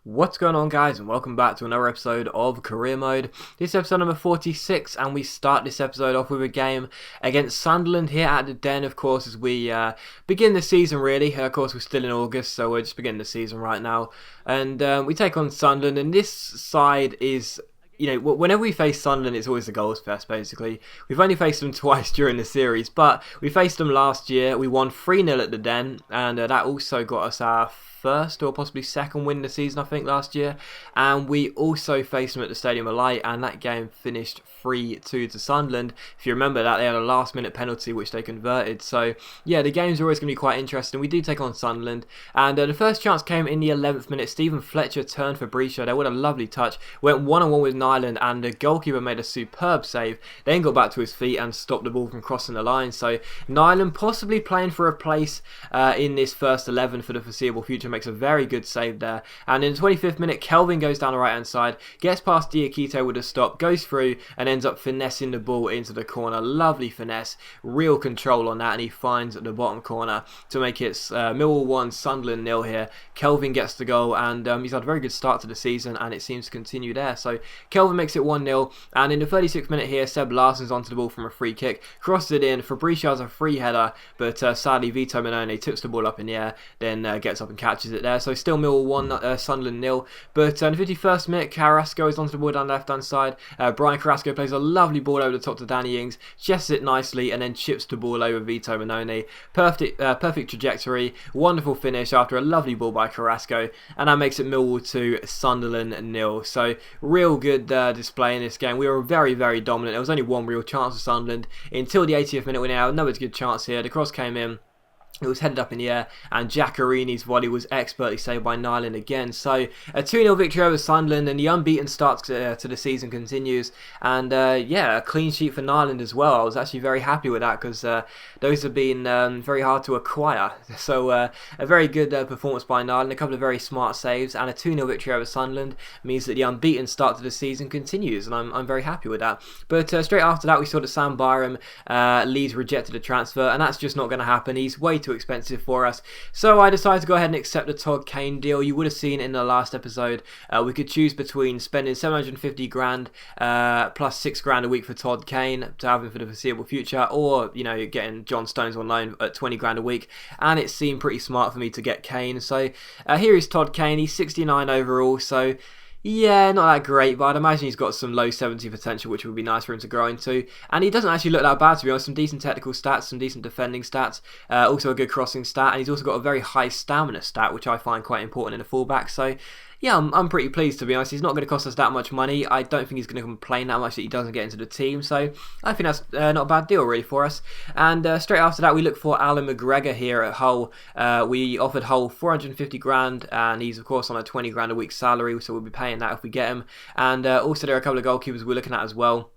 What's going on, guys, and welcome back to another episode of Career Mode. This is episode number 46, and we start this episode off with a game against Sunderland here at the Den, of course, as we begin the season, really. Of course, we're still in August, so we're just beginning the season right now. And we take on Sunderland, and this side is... whenever we face Sunderland, it's always a goals fest, basically. We've only faced them twice during the series, but we faced them last year. We won 3-0 at the Den, and that also got us our first or possibly second win of the season, I think, last year. And we also faced them at the Stadium of Light, and that game finished 3-2 to Sunderland. If you remember that, they had a last minute penalty which they converted. So yeah, the games are always going to be quite interesting. We do take on Sunderland, and the first chance came in the 11th minute. Stephen Fletcher turned for Brescia there. What a lovely touch. Went one-on-one with Nyland, and the goalkeeper made a superb save. Then got back to his feet and stopped the ball from crossing the line. So Nyland possibly playing for a place in this first 11 for the foreseeable future. Makes a very good save there. And in the 25th minute, Kelvin goes down the right hand side, gets past Diakite with a stop, goes through and ends up finessing the ball into the corner. Lovely finesse, real control on that, and he finds the bottom corner to make it Millwall 1, Sunderland 0 here. Kelvin gets the goal, and he's had a very good start to the season, and it seems to continue there. So Kelvin makes it 1-0, and in the 36th minute here, Seb Larsson's onto the ball from a free kick, crosses it in. Fabricio has a free header, but sadly Vito Manone tips the ball up in the air, then gets up and catches it there. So still Millwall 1, Sunderland 0. But in the 51st minute, Carrasco is onto the ball down the left hand side. Brian Carrasco plays a lovely ball over the top to Danny Ings, chests it nicely, and then chips the ball over Vito Manone. Perfect trajectory, wonderful finish after a lovely ball by Carrasco, and that makes it Millwall 2, Sunderland 0. So real good display in this game. We were very, very dominant. There was only one real chance for Sunderland until the 80th minute. We now had another good chance here. The cross came in. It was headed up in the air, and Giaccarini's volley was expertly saved by Nyland again. So a 2-0 victory over Sunderland, and the unbeaten start to the season continues. And yeah, a clean sheet for Nyland as well. I was actually very happy with that, because those have been very hard to acquire. So a very good performance by Nyland, a couple of very smart saves, and a 2-0 victory over Sunderland means that the unbeaten start to the season continues, and I'm very happy with that. But straight after that, we saw that Sam Byram Leeds rejected a transfer, and that's just not going to happen. He's way too expensive for us, so I decided to go ahead and accept the Todd Kane deal. You would have seen in the last episode we could choose between spending 750 grand plus 6 grand a week for Todd Kane to have him for the foreseeable future, or getting John Stones on loan at 20 grand a week, and it seemed pretty smart for me to get Kane. So here is Todd Kane. He's 69 overall, so yeah, not that great, but I'd imagine he's got some low 70 potential, which would be nice for him to grow into. And he doesn't actually look that bad, to be honest. Some decent technical stats, some decent defending stats, also a good crossing stat, and he's also got a very high stamina stat, which I find quite important in a fullback. So yeah, I'm pretty pleased, to be honest. He's not going to cost us that much money. I don't think he's going to complain that much that he doesn't get into the team. So I think that's not a bad deal, really, for us. And straight after that, we look for Alan McGregor here at Hull. We offered Hull 450 grand, and he's, of course, on a 20 grand a week salary, so we'll be paying that if we get him. And also, there are a couple of goalkeepers we're looking at as well.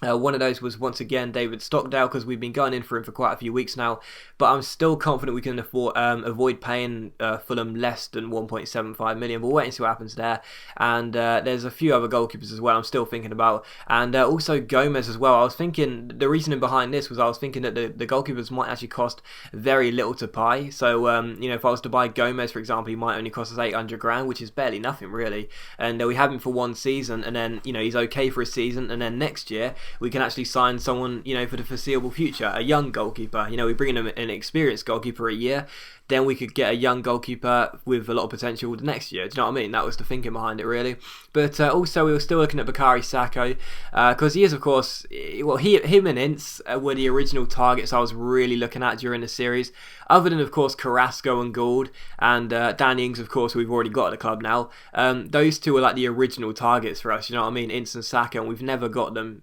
One of those was once again David Stockdale, because we've been going in for him for quite a few weeks now, but I'm still confident we can avoid paying Fulham less than 1.75 million. We'll wait and see what happens there. And there's a few other goalkeepers as well I'm still thinking about, and also Gomez as well. I was thinking, the reasoning behind this was I was thinking that the goalkeepers might actually cost very little to buy. So if I was to buy Gomez, for example, he might only cost us 800 grand, which is barely nothing, really. And we have him for one season, and then he's okay for a season, and then next year we can actually sign someone, for the foreseeable future, a young goalkeeper. We bring in an experienced goalkeeper a year, then we could get a young goalkeeper with a lot of potential the next year. Do you know what I mean? That was the thinking behind it, really. But also, we were still looking at Bakary Sacco, because he is, of course, him and Ince were the original targets I was really looking at during the series. Other than, of course, Carrasco and Gould, and Danny Ings, of course, we've already got at the club now. Those two are like the original targets for us, you know what I mean? Ince and Sacco, and we've never got them,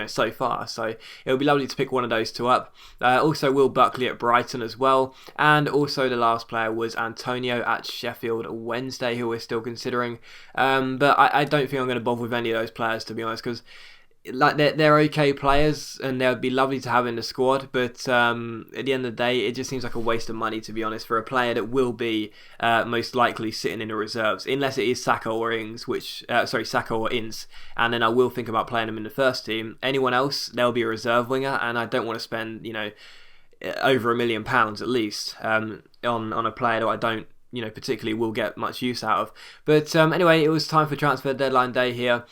so far. So it would be lovely to pick one of those two up. Also, Will Buckley at Brighton as well, and also the last player was Antonio at Sheffield Wednesday, who we're still considering. But I don't think I'm going to bother with any of those players, to be honest, because they're okay players and they would be lovely to have in the squad, but at the end of the day, it just seems like a waste of money, to be honest, for a player that will be most likely sitting in the reserves, unless it is Sacco or Ings, Sacco or Ince, and then I will think about playing them in the first team. Anyone else, they'll be a reserve winger, and I don't want to spend over £1 million at least on a player that I don't particularly will get much use out of. But anyway, it was time for transfer deadline day here.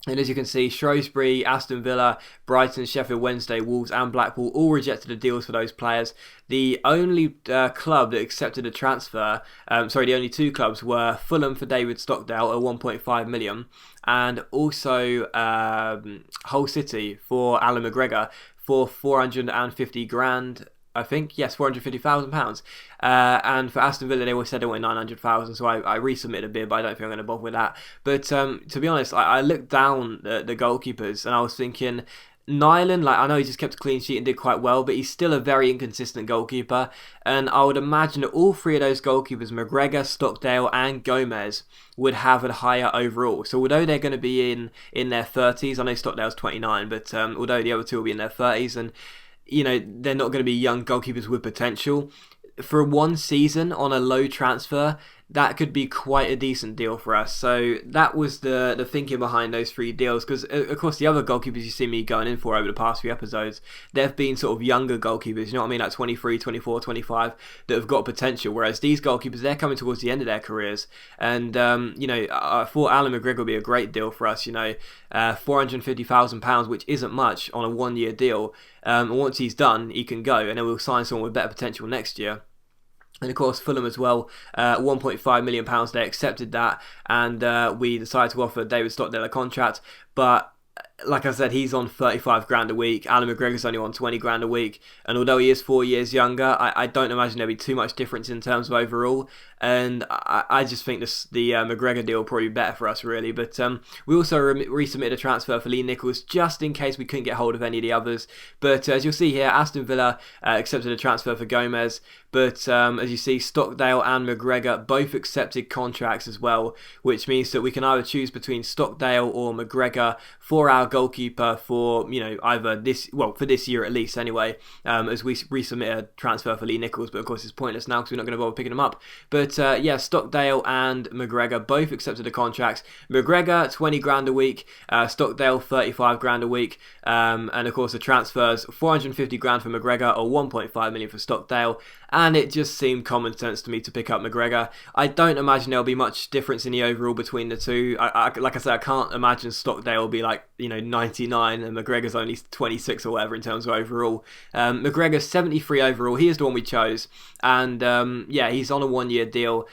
And as you can see, Shrewsbury, Aston Villa, Brighton, Sheffield Wednesday, Wolves and Blackpool all rejected the deals for those players. The only club that accepted a transfer, the only two clubs were Fulham for David Stockdale at 1.5 million and also Hull City for Alan McGregor for 450 grand. I think, yes, £450,000. And for Aston Villa, they said they wanted 900,000, so I resubmitted a bid, but I don't think I'm going to bother with that. But to be honest, I looked down the goalkeepers and I was thinking, Nyland, I know he just kept a clean sheet and did quite well, but he's still a very inconsistent goalkeeper. And I would imagine that all three of those goalkeepers, McGregor, Stockdale and Gomez, would have a higher overall. So although they're going to be in their 30s, I know Stockdale's 29, but although the other two will be in their 30s, and they're not going to be young goalkeepers with potential. For one season on a low transfer, that could be quite a decent deal for us. So that was the thinking behind those three deals. Because, of course, the other goalkeepers you see me going in for over the past few episodes, they've been sort of younger goalkeepers, you know what I mean? Like 23, 24, 25, that have got potential. Whereas these goalkeepers, they're coming towards the end of their careers. And, I thought Alan McGregor would be a great deal for us, £450,000, which isn't much on a one-year deal. And once he's done, he can go. And then we'll sign someone with better potential next year. And of course, Fulham as well, £1.5 million, they accepted that, and we decided to offer David Stockdale a contract. But like I said, he's on 35 grand a week. Alan McGregor's only on 20 grand a week. And although he is 4 years younger, I don't imagine there'll be too much difference in terms of overall. And I just think the McGregor deal will probably be better for us, really. But we also resubmitted a transfer for Lee Nichols, just in case we couldn't get hold of any of the others. But as you'll see here, Aston Villa accepted a transfer for Gomez. But as you see, Stockdale and McGregor both accepted contracts as well, which means that we can either choose between Stockdale or McGregor for our goalkeeper for, either for this year at least anyway, as we resubmit a transfer for Lee Nichols. But of course, it's pointless now because we're not going to bother picking him up. But Stockdale and McGregor both accepted the contracts. McGregor 20 grand a week, Stockdale 35 grand a week, and of course the transfers 450 grand for McGregor or 1.5 million for Stockdale. And it just seemed common sense to me to pick up McGregor. I don't imagine there'll be much difference in the overall between the two. Like I said, I can't imagine Stockdale will be 99 and McGregor's only 26 or whatever in terms of overall. McGregor's 73 overall. He is the one we chose. And he's on a 1-year deal,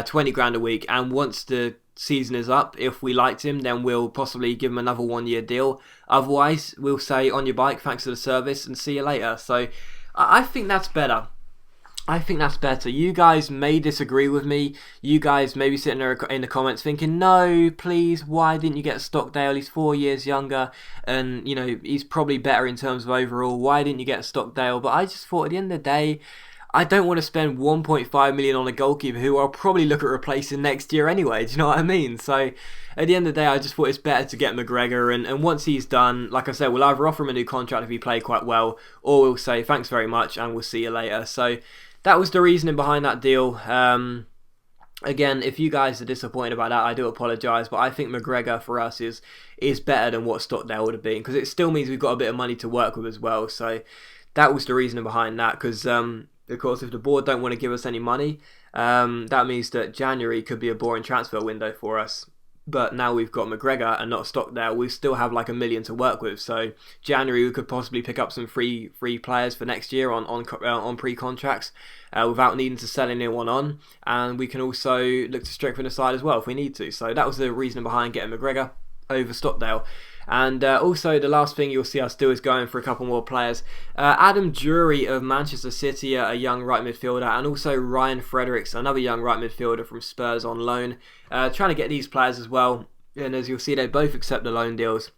20 grand a week. And once the season is up, if we liked him, then we'll possibly give him another 1-year deal. Otherwise, we'll say on your bike, thanks for the service and see you later. So I think that's better. You guys may disagree with me. You guys may be sitting there in the comments thinking, no, please, why didn't you get Stockdale? He's 4 years younger and, he's probably better in terms of overall. Why didn't you get Stockdale? But I just thought at the end of the day, I don't want to spend 1.5 million on a goalkeeper who I'll probably look at replacing next year anyway. Do you know what I mean? So at the end of the day, I just thought it's better to get McGregor. And once he's done, like I said, we'll either offer him a new contract if he played quite well, or we'll say thanks very much and we'll see you later. So that was the reasoning behind that deal. Again, if you guys are disappointed about that, I do apologise, but I think McGregor for us is better than what Stockdale would have been, because it still means we've got a bit of money to work with as well. So that was the reasoning behind that, because of course, if the board don't want to give us any money, that means that January could be a boring transfer window for us. But now we've got McGregor and not Stockdale, we still have like $1 million to work with. So January we could possibly pick up some free players for next year on pre-contracts without needing to sell anyone on. And we can also look to strengthen the side as well if we need to. So that was the reason behind getting McGregor over Stockdale. And also the last thing you'll see us do is going for a couple more players. Adam Drury of Manchester City, a young right midfielder, and also Ryan Fredericks, another young right midfielder from Spurs on loan. Trying to get these players as well, and as you'll see, they both accept the loan deals.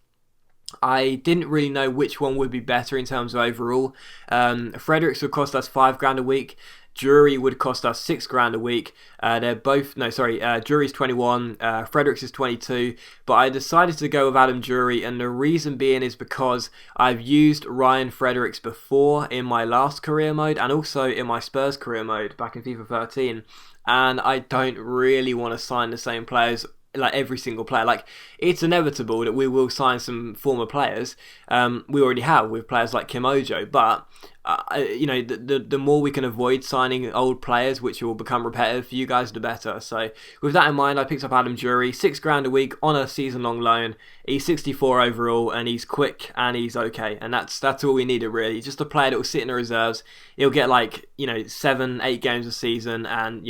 I didn't really know which one would be better in terms of overall. Fredericks would cost us 5 grand a week. Drury would cost us 6 grand a week. Drury's 21, Fredericks is 22, but I decided to go with Adam Drury, and the reason being is because I've used Ryan Fredericks before in my last career mode and also in my Spurs career mode back in FIFA 13, and I don't really want to sign the same players like every single player. Like, it's inevitable that we will sign some former players. We already have with players like Kim Ojo, but the more we can avoid signing old players, which will become repetitive for you guys, the better. So with that in mind, I picked up Adam Jury, £6 a week on a season-long loan. He's 64 overall, and he's quick and he's okay, and that's all we needed really. Just a player that will sit in the reserves. He'll get 7-8 games a season, and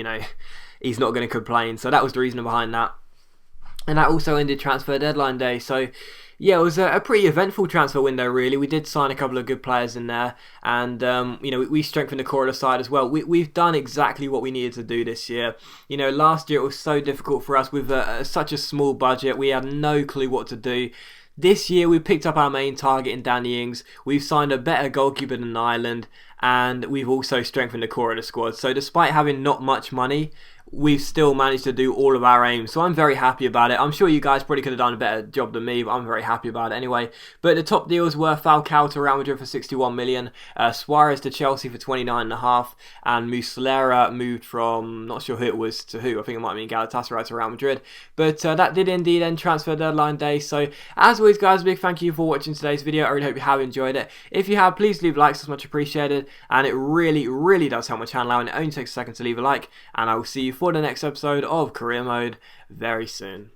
he's not going to complain. So that was the reason behind that. And that also ended transfer deadline day. So yeah, it was a pretty eventful transfer window really. We did sign a couple of good players in there, and we strengthened the core of the side as well. We've done exactly what we needed to do this year. Last year it was so difficult for us with such a small budget. We had no clue what to do. This year we picked up our main target in Danny Ings. We've signed a better goalkeeper than Ireland, and we've also strengthened the core of the squad. So despite having not much money, we've still managed to do all of our aims. So I'm very happy about it. I'm sure you guys probably could have done a better job than me, but I'm very happy about it anyway. But the top deals were Falcao to Real Madrid for 61 million, Suarez to Chelsea for 29.5, and Muslera moved from, not sure who it was to who, I think it might have been Galatasaray to Real Madrid. But that did indeed end transfer deadline day. So as always guys, a big thank you for watching today's video. I really hope you have enjoyed it. If you have, please leave likes, it's much appreciated, and it really does help my channel out, and it only takes a second to leave a like, and I will see you for the next episode of Career Mode very soon.